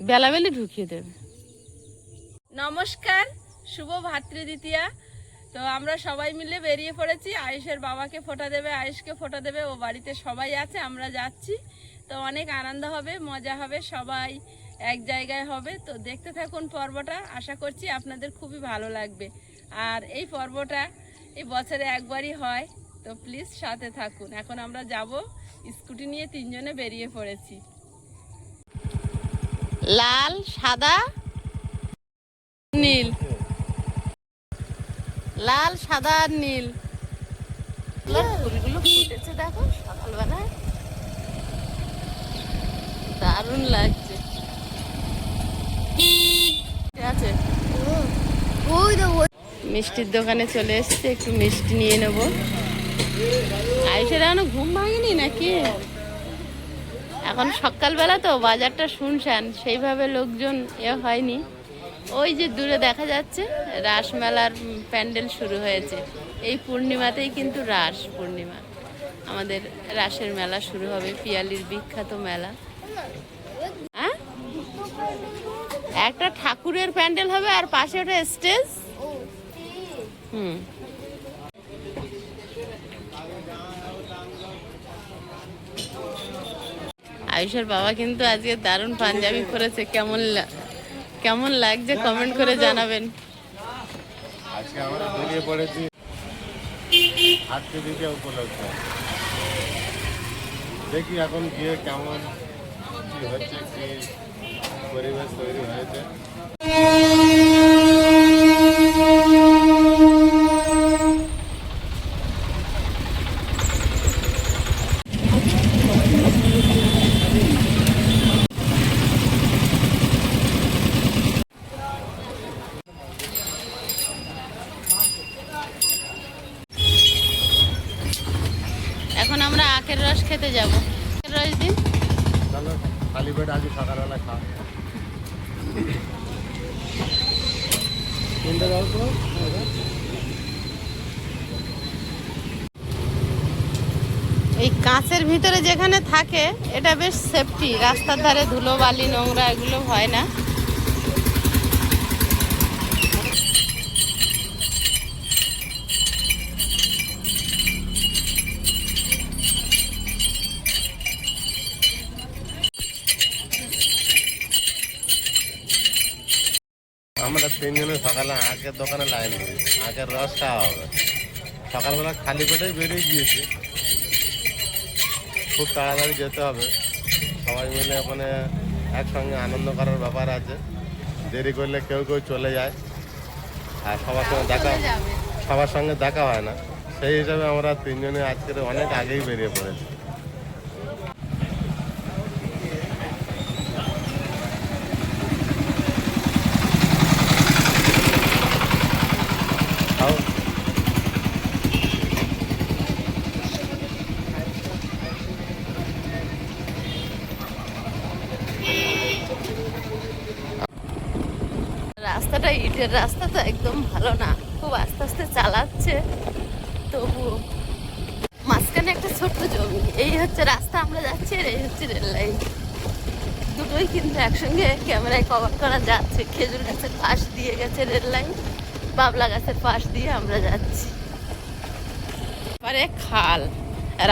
বেলাবেলি ঢুকিয়ে দেবে। নমস্কার, শুভ ভাতৃদ্বিতীয়া। তো আমরা সবাই মিলে বেরিয়ে পড়েছি। আয়ুষের বাবাকে ফোঁটা দেবে, আয়ুষকে ফোঁটা দেবে। ও বাড়িতে সবাই আছে, আমরা যাচ্ছি। তো অনেক আনন্দ হবে, মজা হবে, সবাই এক জায়গায় হবে। তো দেখতে থাকুন পর্বটা, আশা করছি আপনাদের খুবই ভালো লাগবে। আর এই পর্বটা এই বছরে একবারই হয়, তো প্লিজ সাথে থাকুন। এখন আমরা যাব, স্কুটি নিয়ে তিনজনে বেরিয়ে পড়েছি। লাল, সাদা, নীল। লাল, সাদা আর নীল। ফুলগুলো ফুটেছে দেখো সকালবেলায়, দারুণ লাগছে। আছে মিষ্টির দোকানে চলে এসছে, একটু মিষ্টি নিয়ে নেব। আয়ুষের এখনো ঘুম ভাঙেনি নাকি? এখন সকালবেলা তো বাজারটা শুনশান, সেইভাবে লোকজন হয়নি। ওই যে দূরে দেখা যাচ্ছে রাসমেলার প্যান্ডেল শুরু হয়েছে। এই পূর্ণিমাতেই কিন্তু রাস পূর্ণিমা, আমাদের রাসের মেলা শুরু হবে, পিয়ালির বিখ্যাত মেলা। হ্যাঁ, একটা ঠাকুরের প্যান্ডেল হবে আর পাশে ওটা স্টেজ। আয়ুষের বাবা কিন্তু আজকে দারুণ পাঞ্জাবি পরেছে। কেমন লাগছে কমেন্ট করে জানাবেন। আজকে আমরা বেরিয়ে পড়েছি ভাতৃদ্বিতীয়া উপলক্ষে। দেখি এখন গিয়ে কেমন কি হচ্ছে, কি পরিবেশ তৈরি হয়েছে। এখন আমরা আখের রস খেতে যাবো। রস দিন, চলো খালি পেট আজ সকালবেলা খাও। এই কাঁচের ভিতরে যেখানে থাকে এটা বেশ সেফটি, রাস্তার ধারে ধুলো বালি নোংরা এগুলো হয় না। আমরা তিনজনে সকালে আখের দোকানে লাইন দিই, আখের রস খাওয়া হবে। সকালবেলা খালি পেটেই বেরিয়ে গিয়েছি, খুব তাড়াতাড়ি যেতে হবে। সবাই মিলে ওখানে একসঙ্গে আনন্দ করার ব্যাপার আছে। দেরি করলে কেউ কেউ চলে যায়, আর সবার সঙ্গে দেখা হয় না। সেই হিসাবে আমরা তিনজনে আজকের অনেক আগেই বেরিয়ে পড়েছি। রাস্তাটা ইটের রাস্তা তো একদম ভালো না, খুব আস্তে আস্তে চালাচ্ছে। তবু মাঝখানে একটা ছোট্ট জমি, এই হচ্ছে রাস্তা আমরা যাচ্ছি, আর এই হচ্ছে রেল লাইন। দুটোই কিন্তু একসঙ্গে ক্যামেরায় কভার করা যাচ্ছে। খেজুর গাছের পাশ দিয়ে গেছে রেল লাইন, বাবলা গাছের পাশ দিয়ে আমরা যাচ্ছি। এপারে খাল,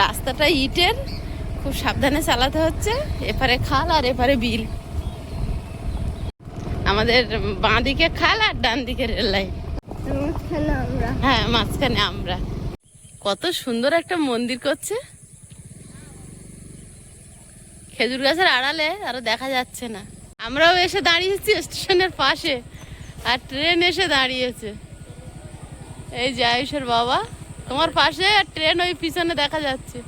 রাস্তাটা ইটের, খুব সাবধানে চালাতে হচ্ছে। এপারে খাল আর এপারে বিল। আমাদের বাঁ দিকে খাল আর ডান দিকে রেল লাইন। হ্যাঁ, মাঝখানে আমরা। কত সুন্দর একটা মন্দির করছে, খেজুর গাছের আড়ালে, আরো দেখা যাচ্ছে না। আমরাও এসে দাঁড়িয়েছি স্টেশনের পাশে, আর ট্রেন এসে দাঁড়িয়েছে। এই যে আয়ুষের বাবা তোমার পাশে, আর ট্রেন ওই পিছনে দেখা যাচ্ছে।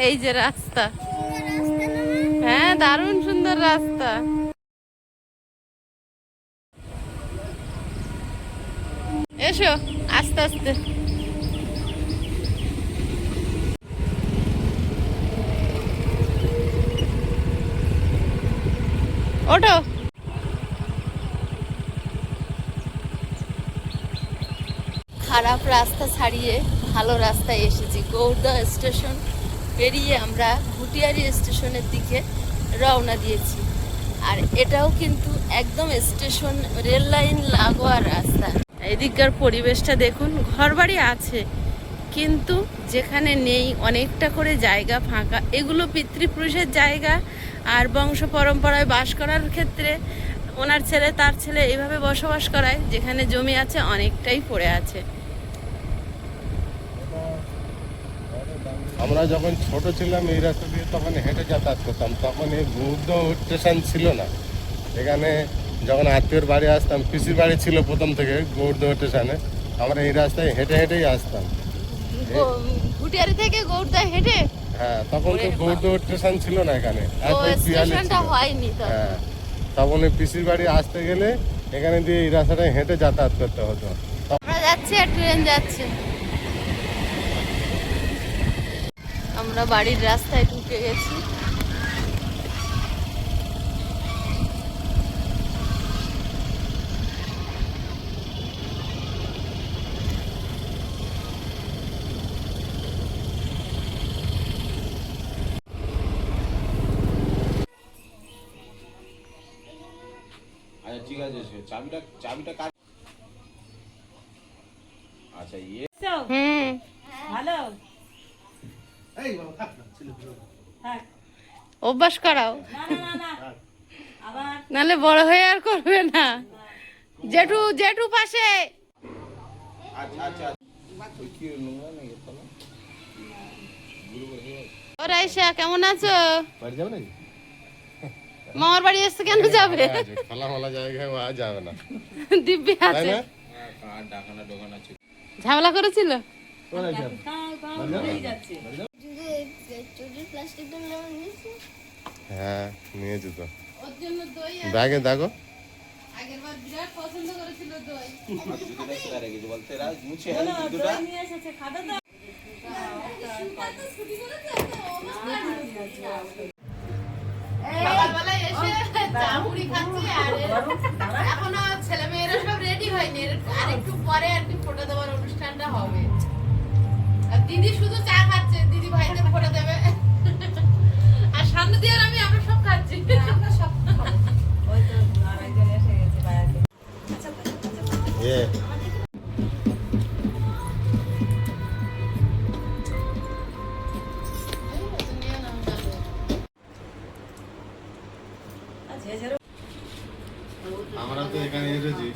এই যে রাস্তা, হ্যাঁ দারুণ সুন্দর রাস্তা। এসো আস্তে আস্তে। ওঠো। খারাপ রাস্তা ছাড়িয়ে ভালো রাস্তায় এসেছি। গৌড়দা স্টেশন পেরিয়ে আমরা ঘুটিয়ারি স্টেশনের দিকে রওনা দিয়েছি। আর এটাও কিন্তু একদম স্টেশন রেল লাইন লাগোয়া রাস্তা। এদিককার পরিবেশটা দেখুন, ঘরবাড়ি আছে কিন্তু যেখানে নেই অনেকটা করে জায়গা ফাঁকা। এগুলো পিতৃপুরুষের জায়গা, আর বংশ পরম্পরায় বাস করার ক্ষেত্রে ওনার ছেলে তার ছেলে এইভাবে বসবাস করায়। যেখানে জমি আছে অনেকটাই পড়ে আছে। আমরা যখন ছোট ছিলাম এই রাস্তা দিয়ে তখন হেঁটে যাতায়াত করতাম, তখন এই গৌড় স্টেশন ছিল না। এখানে যখন আত্মীয়র বাড়ি আসতাম, পিসির বাড়ি ছিল প্রথম থেকে গৌড় স্টেশনে, আমরা এই রাস্তায় হেঁটে হেঁটেই আসতাম। ঘুটিয়ারি থেকে গৌড়দা হেঁটে? হ্যাঁ, তখন তো গৌড় স্টেশন ছিল না এখানে, স্টেশনটা হয়নি তো। হ্যাঁ, তখন ওই পিসির বাড়ি আসতে গেলে এখানে দিয়ে এই রাস্তাটা হেঁটে যাতায়াত করতে হতো। আমরা যাচ্ছি আর ট্রেন যাচ্ছে। আমরা বাড়ির রাস্তায় ঢুকে গেছি। আচ্ছা ঠিক আছে, চাবিটা কার? আচ্ছা ইয়ে ভালো অভ্যাস করাও, নাহলে বড় হয়ে আর করবে না। জেঠু জেঠু পাশে। আচ্ছা আচ্ছা ওই কি নোংরা নেই তাহলে ও রাইসা, কেমন আছো? বাড়ি যাবে নাকি? মামার বাড়ি এসছে, কেন যাবে? খোলামেলা জায়গায় ও যাবে না, দিব্যি তাই আছে। না? কার ডাকানা দোকান আছে? ঝামেলা করেছিল? হ্যাঁ, নিয়েছি তো। ওর জন্য দই ব্যাগে দেখো। আগেরবার বিরাট পছন্দ করেছিল দই। দুধটা কোথায় রেখেছি বলতে রা মুছে হ্যাঁ দুধটা নিয়ে এসেছে, খাবে তো? সকালবেলায় এসে চা মুড়ি খাচ্ছি, আর এখনো ছেলে মেয়েরা সব রেডি হয়নি। আর একটু পরে আর কি ফটো দেওয়ার অনুষ্ঠানটা হবে। আর দিদি শুধু চা খাচ্ছে, দিদি ভাইদের ফটো দেবে। আর সামনে দিয়ে আর আমরা সব খাচ্ছি। আমরা সব ওই তো আরেকজন এসে গেছে বাইরে। এ আমরা তো এখানে এসেছি,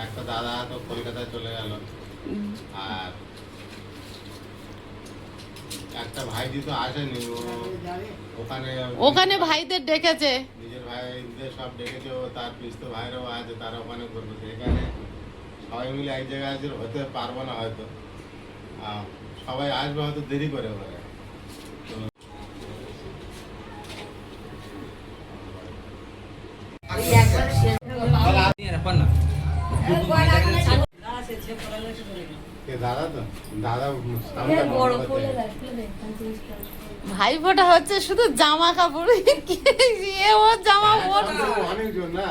একটা দাদা তো কলকাতায় চলে গেল, আর একটা ভাইজি তো আসেনি। ও ওখানে ভাইদের ডেকেছে, নিজের ভাইদের সব ডেকেছে। ও তার পিস্তো ভাইরাও আছে, তারা ওখানে করবে। এখানে সবাই মিলে এক জায়গায় আছে, হতে পারবো না হয়তো। সবাই আসবে হয়তো দেরি করে ওখানে। দাদা তো দাদা ভাই ফোটা হচ্ছে শুধু জামা কাপড়। ও জামা অনেকজন না,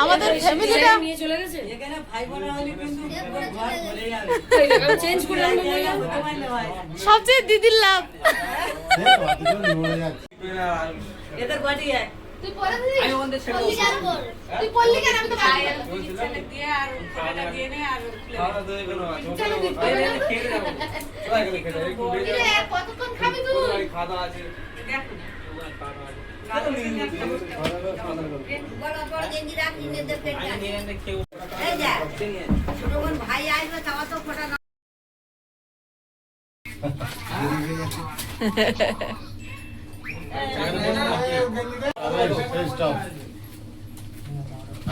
আমাদের ফ্যামিলিটা নিয়ে চলে গেছে। এখানে ভাই বোন হলে কিন্তু ঘর ভরে যাবে। চেঞ্জ করে সবচেয়ে দিদির লাভ। এদের বাড়ি এক তুই পরে দিবি? আমি ওদের ছেড়ে দেব। তুই পড়লি কেন? আমি তো বাড়ি গেলাম। ছেলে দিয়ে আর ফটোটা দিয়ে নে আর খাওয়া দাওয়া করে আছে। চলো খেয়ে যাব। সবাই গেলে খেতে একটু বেজে যাও। কতক্ষণ খাবি তুই? খাওয়া দাওয়া আছে। দেখ ভাই আসবে খাওয়া তো ফোটা না।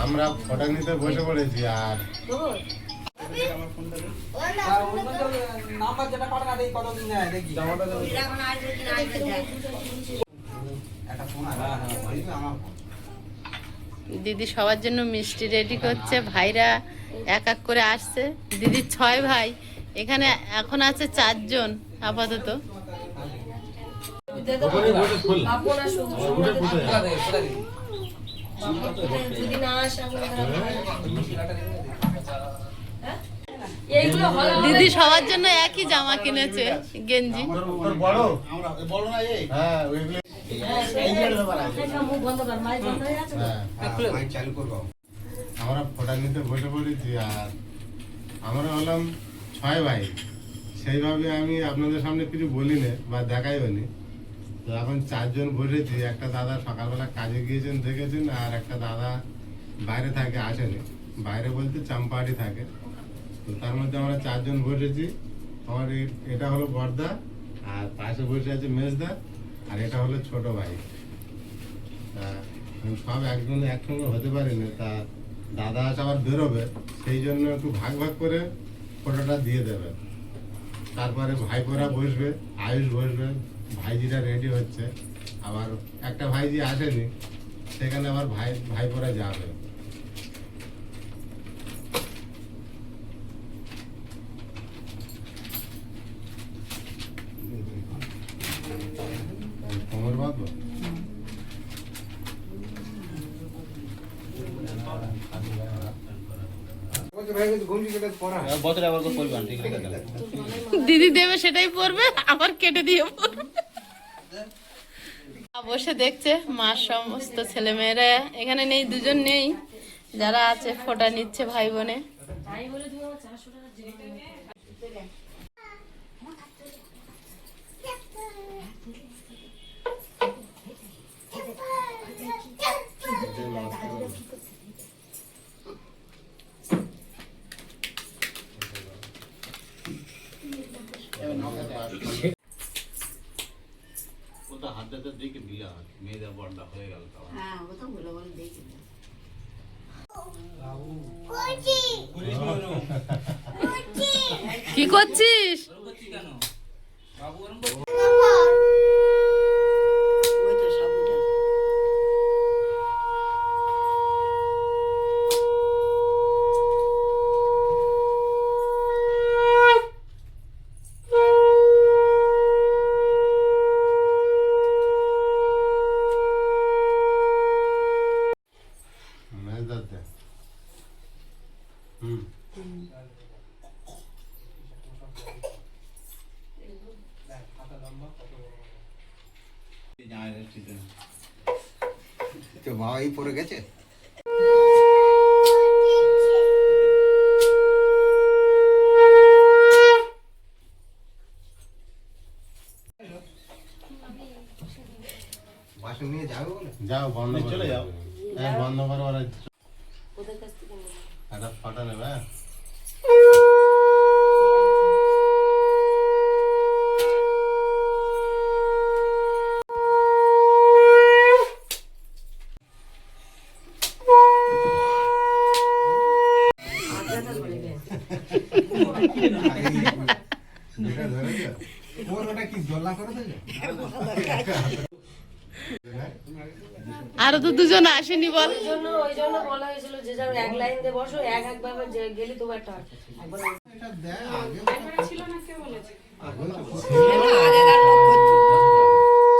আমরা ফটো নিতে বসে পড়েছি। আর দিদি সবার জন্য মিষ্টি রেডি করছে। ভাইরা এক এক করে আসছে। দিদির 6 ভাই, এখানে এখন আছে 4 জন আপাতত। যদি না আসে এইগুলো হলো দিদি সবার জন্য একই জামা কিনেছে, গেঞ্জি। তোর বড় আমরা বড় না এই হ্যাঁ ওইগুলো মুখ বন্ধ কর, মাইক বন্ধ হয়ে আছে তো। হ্যাঁ মাইক চালু করবো আমরা ফোটা নিতে বসে পড়েছি। আর আমরা হলাম 6 ভাই, সেইভাবে আমি আপনাদের সামনে কিছু বলি না বা দেখাইও নি। তো এখন 4 জন বসেছি। একটা দাদা সকালবেলা কাজে গিয়েছেন দেখেছেন, আর একটা দাদা বাইরে থাকে, আসেনি। বাইরে বলতে চাম্পাহাটি থাকে। তো তার মধ্যে আমরা 4 জন বসেছি। আমার এটা হলো বড়দা, আর পাশে বসে আছে মেজদা, আর এটা হলো ছোট ভাই। তা সব একজন একসঙ্গে হতে পারি না। তা দাদা আজ আবার বেরোবে, সেই জন্য একটু ভাগ ভাগ করে ফটোটা দিয়ে দেবে। তারপরে ভাইপোরা বসবে, আয়ুষ বসবে, ভাইজিরা রেডি হচ্ছে। আবার একটা ভাইজি আসেনি, সেখানে আবার ভাইপোরা যাবে। কোমর বাঁধবো? বছরে আবার পরিমাণ ঠিক আছে দিদি দেবে সেটাই পরবে, আবার কেটে দিয়ে পরবে। বসে দেখছে মা, সমস্ত ছেলে মেয়েরা এখানে নেই, 2 জন নেই, যারা আছে ফোঁটা নিচ্ছে ভাই বোনে। তাই বলে তুমি আমার 400 টাকা জেনে ওটা হাতটাতে দেখে বিয়া মেয়েদের বড়টা হয়ে গেল তো কি করছিস? মেজদার দে। হুম তো বাবাই পড়ে গেছে বাসন নিয়ে যাবে বলে যাও বন্ধ করে চলে যাও। হ্যাঁ বন্ধ করো। ওরা ওদের কাছ থেকে নেবো। একটা ফটো নেবে। হ্যাঁ? এটা ধরেছো? ওর ওটা কি জল্লা করে দেবে আরো তো 2 জন আসেনি বল। ওই জন্য বলা হয়েছিল যে যাও এক লাইন দিয়ে বসো, এক ভাবে গেলে দুবারটা হয়। একবার এটা দেয় আগে ছিল না, কে বলেছে?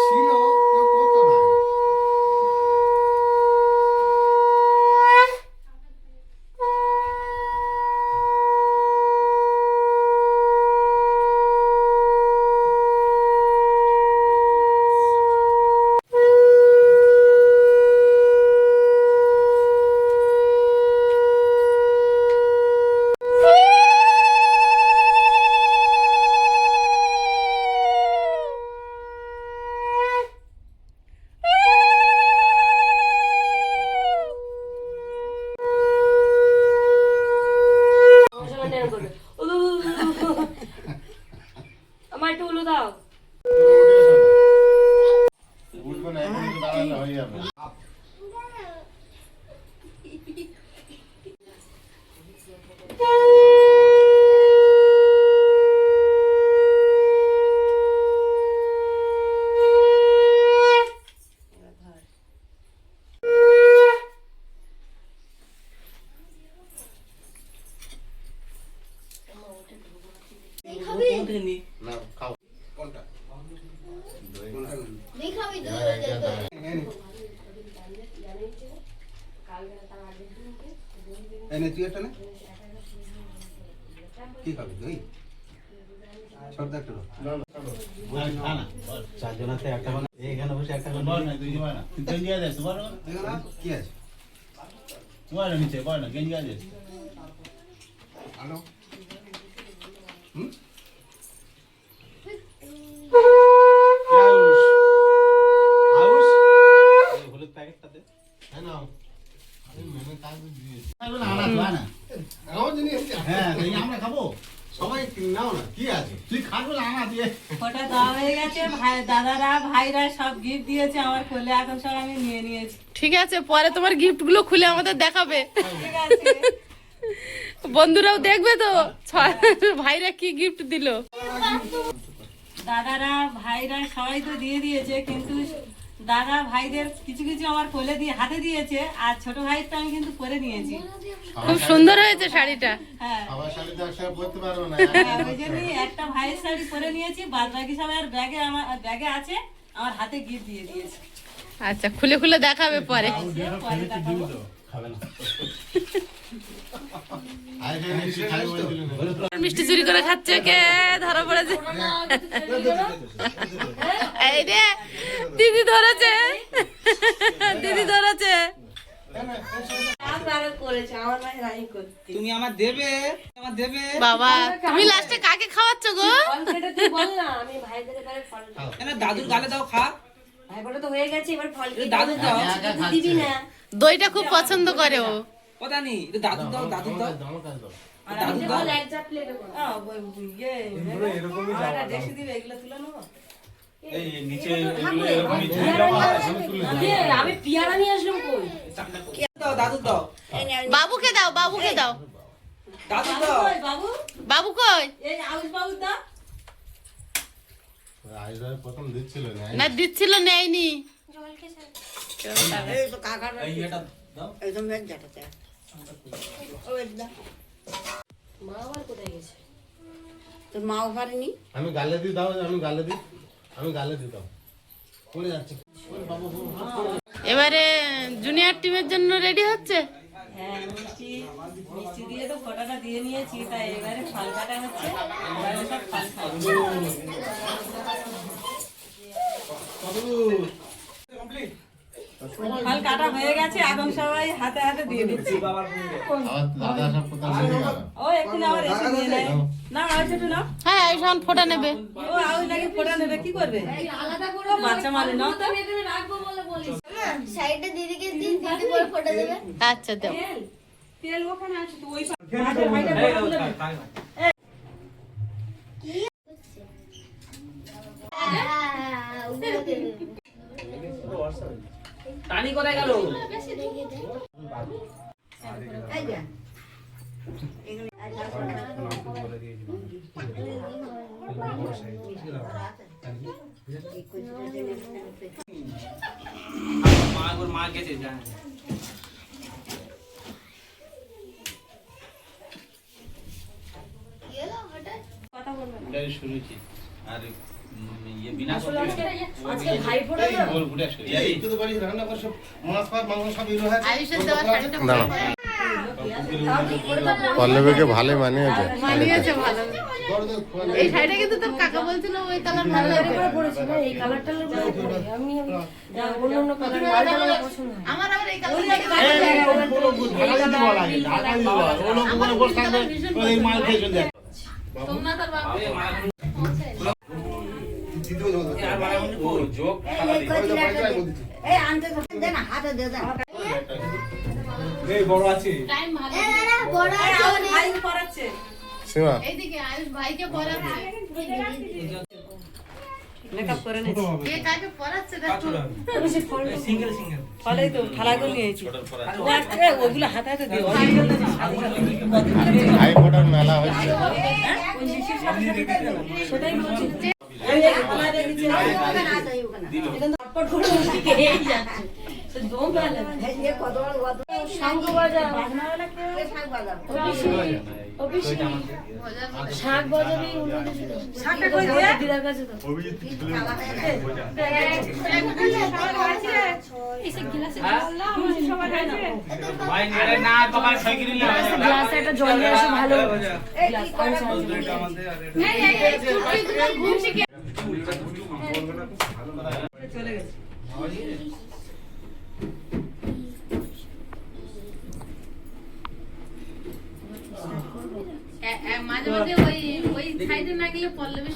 ছিল কেউ করতো না আমার একটু উলু দাও। উঠবে না, এখন একটু দাঁড়ালে হয়ে যাবে। না খাও কোনটা এনে তুই একটা নে কি খাবি তুই? ছোট একটা চারজনাতে একটা বানা এখানে বসে একটা বল না তুই বল না তুই গেঞ্জি আছে তোমার কি আছে? বল না নিচে বল না গেঞ্জি আছে হ্যালো আউশ এই হলুদ প্যাকেটটা দে। হ্যাঁ না আমি মেমে কাজ দিয়েছি খাইবে না আনা তো আনা আমার জিনিস হ্যাঁ তাই আমরা খাবো সবাই নাও না কি আছে তুই খাবো না আনা দিয়ে ওটা দেওয়া হয়ে গেছে ভাই দাদারা ভাইরা সব গিফট দিয়েছে আমার কোলে এখন সব আমি নিয়ে নিয়েছি ঠিক আছে পরে তোমার গিফট গুলো খুলে আমাদের দেখাবে ঠিক আছে বন্ধুরাও দেখবে তো ভাইরা কি গিফট দিল। দাদারা ভাইরা সবাই তো দিয়ে দিয়েছে কিন্তু দাদা ভাইদের কিছু কিছু আমার কোলে দিয়ে হাতে দিয়েছে আর ছোট ভাইটা আমি কিন্তু পরে নিয়েছি খুব সুন্দর হয়েছে শাড়িটা। হ্যাঁ সবার শাড়ি তো একসাথে পরতে পারবো না ওই জন্যই একটা ভাইয়ের শাড়ি পরে নিয়েছি বাদ বাকি সবাই আর ব্যাগে আমার ব্যাগে আছে আমার হাতে গিফট দিয়ে দিয়েছে আচ্ছা খুলে খুলে দেখাবে পরে। পরে দেখাবো। খাবে না আগে নিশ্চয়ই খাই বলে দিলেন মিষ্টি চুরি করে খাচ্ছে কে ধরা পড়েছে এই রে দিদি ধরেছে দিদি ধরেছে তুমি আমার দেবে আমার দেবে বাবা তুমি লাস্টে কাকে খাওয়াচ্ছ গো? না দাদুর গালে দাও খা দাদুর দাও দইটা খুব পছন্দ করে ও। কথা নেই এটা দাদুর দাও দাদুর দাও আমার কাছে দাও দাদুর দাও দেখে দিবে এগুলো তুলে নেবো এই নিচে এগুলো এরকমই ঝুলে রাখা আছে আমি তুলে দেব দাও দাদুর দাও বাবুকে দাও বাবুকে দাও দাদুর দাও ওই বাবু বাবু কই? এই আউশ বাবু দা আইজার প্রথম দিচ্ছিল না না দিচ্ছিল নেয়নি। এই এটা দাও তোর মাও পারেনি আমি গালে দিই দাও আমি গালে দিই আমি গালে দিই দাও পড়ে যাচ্ছে এবারে জুনিয়র টিমের জন্য রেডি হচ্ছে। হ্যাঁ মিষ্টি মিষ্টি দিয়ে তো ফটোটা দিয়ে নিয়েছি তাই এবারে ফল কাটা হচ্ছে এবারে সব ফল খাবে ফল কাটা হয়ে গেছে এখন সবাই হাতে হাতে দিয়ে দিচ্ছে আবার দাদা সব কোথাও নিয়ে গেল ও একদিন আবার এসে নিয়ে নেয় না আউশ একটু না হ্যাঁ আয়ুষ্মান ফোটা নেবে। ও আউশ নাকি ফোটা নেবে কি করবে ও বাচ্চা মানুষ নাও তো সাইডে দিদিকে দিন দিদি করে ফটো দেবে আচ্ছা দাও তেল ওখানে আছে তো ওই ভাইটা ভাইটা ফটো দেবে টানি কোথায় গেল মা গেছে জান কথা বলবে না এটাই শুনেছি আর ইয়ে বিনা বল ঘুরে আসো এই তো বাড়ি রান্না করে সব মাছ ফাছ মাংস সব ইলো হয় আয়ুষের দেওয়া শাড়িটা না পল্লবীকে ভালো মানিয়েছে মানিয়েছে ভালো। এই শাড়িটা কিন্তু তোর কাকা বলছিল ওই কালার ভালো লাগবে। আমার আবার এই কালার তোমরা তার বাবা টাইম ভালো ভাই পড়াচ্ছে সীমা এইদিকে আয়ুষ ভাইকে পড়াচ্ছে মেকআপ করে নিয়েছি কে কাকে পড়াচ্ছে দেখো সিঙ্গেল সিঙ্গেল ফলেই তো থালাগুলো নিয়েছি ওগুলো হাতে হাতে দিও ভাই ফোটার মেলা হচ্ছে সেটাই বলছি শাক বাজাবে শাকটা কই দিয়ে দিদার কাছে তো আরে না বাবা সাইকেল নিয়ে গ্লাসে একটা জল নিয়ে আসো ভালো চলে গেছে মাঝে মাঝে ওই সাইডে না গেলে পল্লবী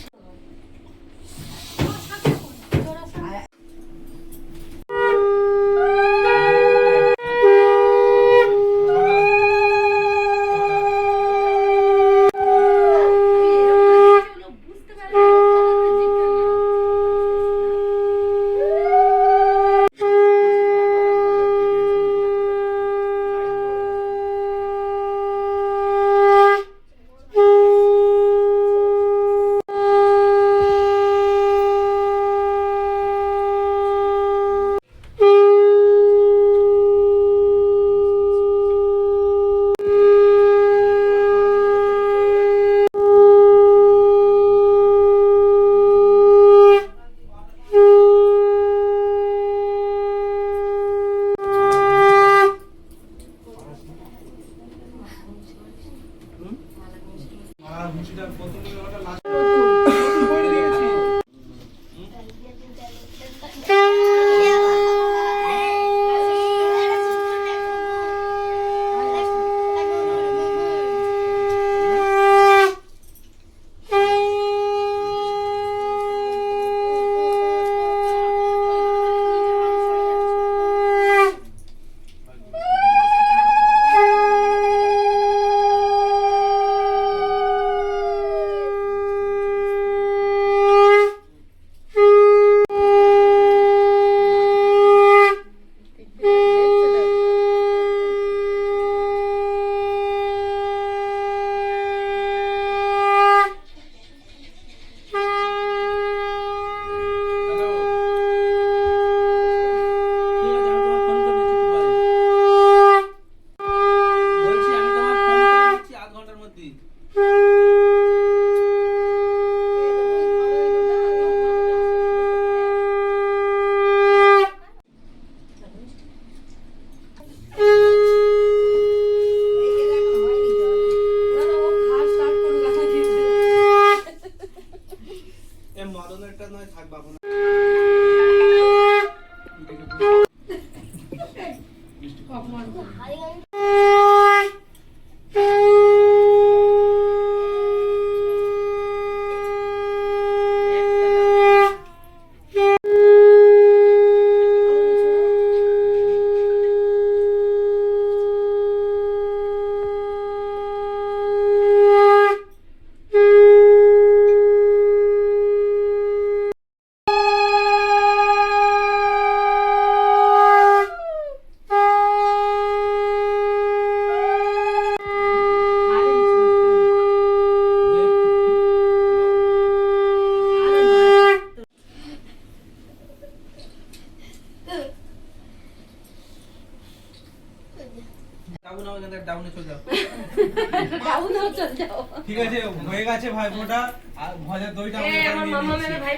ডাউনে চলে যাও ডাউনেও চল যাও ঠিক আছে হয়ে গেছে ভাইফোঁটা আর ভজা দইটা আমার মাম্মা মেরে ভাই